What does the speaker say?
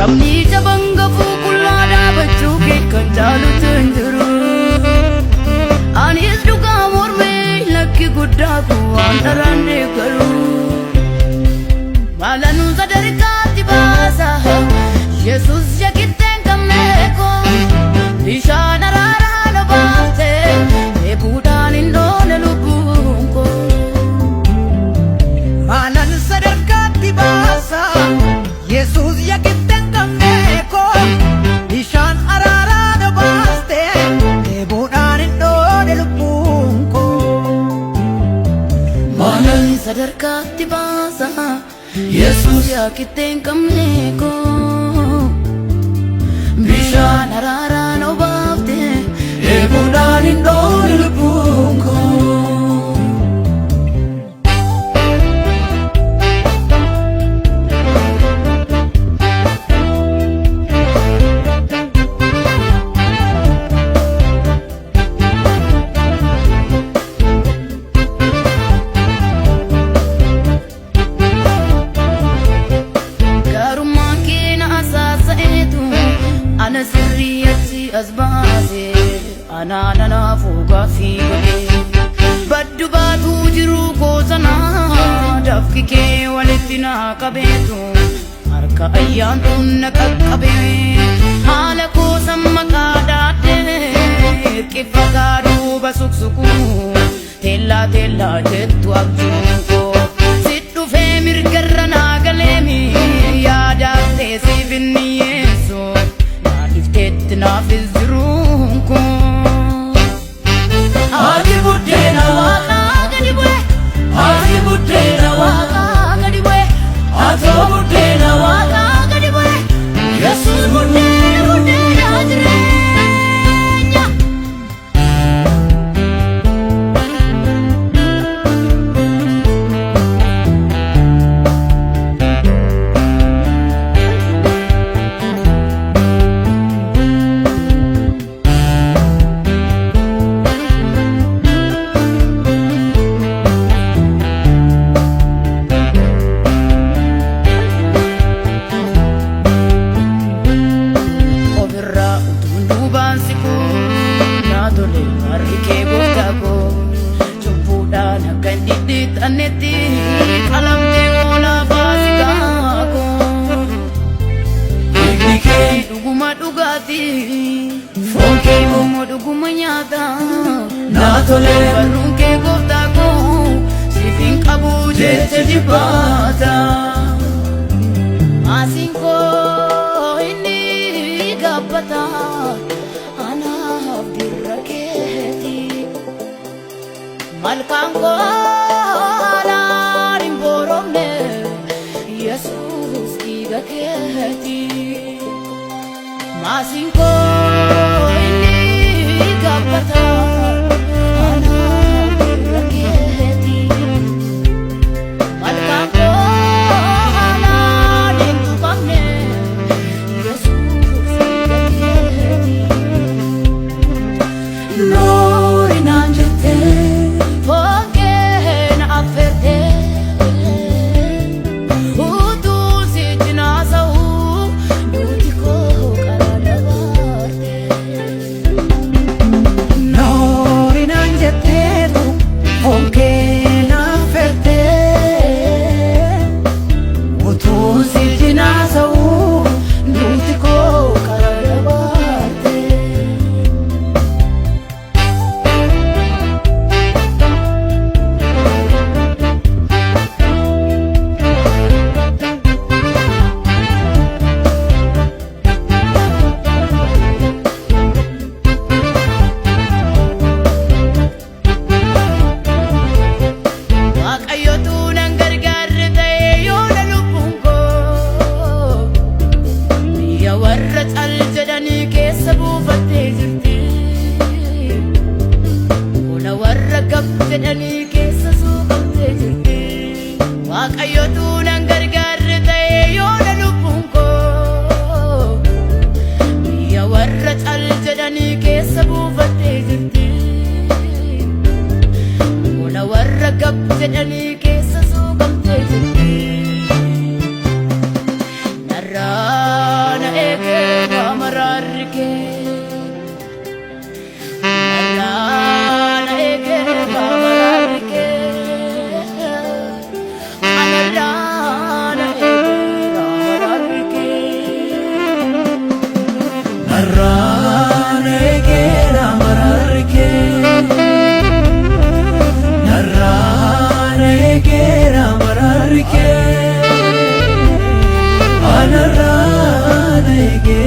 Namni jabanga fuukullaadha bachuu kee kan jaalutu hin jiru. Anis dhugaa mormee lakki guddaa kun waan daraan deeggaru. Maalanu sadarkaatti baasa Yesus yakitteen kammeeko. Bishaan araaraa na baafte eebuudhaan hin dhoone lubbuun koo. Maalanu sadarkaatti baasa Yesus yakitteen kammeeko. Bishaan araaraa na baafte eebuudhaan hin dhoone lubbuun koo. Maalanu sadarkaatti baasa Yesus yakitteen kammeeko. Bishaan araaraa na baafte eebuudhaan hin dhoone lubbuun koo. Ana sirriyatti as baase anaanana fuugaa fi godhee baddu baatuu jiru goosanaa dafki kee walitti naa qabeetu harka ayyaantuun na qaqqabee haala koosan maqaa daadhee qiffataa duuba suksuku teellaa teellaa jettu abjuun koo sit dhufee mirgarra naa galeemi yaadaaftee siif hin dhiyeessu. Enough is the room. Ati buddeena Waaqa gadi bu'e. Ati buddeena Waaqa gadi bu'e. Ati buddeena Waaqa gadi bu'e. Yesus Buddeena jireenya. Anetti qalamte ola faasikaako. Iknike dhuguma dhugaati foon kee immoo dhuguma nyaata. Naatole barruun kee gooftaa koo siif hin qabu jecha jibbaata. Maasiin koo inni gabbata anaaf dirra keeti. Malkaan koo Maasiin koo inni gabbata anaaf dirra keeti. Malkaan koo anaan hin tuqamne Yesuus dhiiga keeti. Noori naan jettee Foon kee na affeertee No mararke narana egera mararke narana egera mararke narrana egera mararke narrana egera mararke narrana egera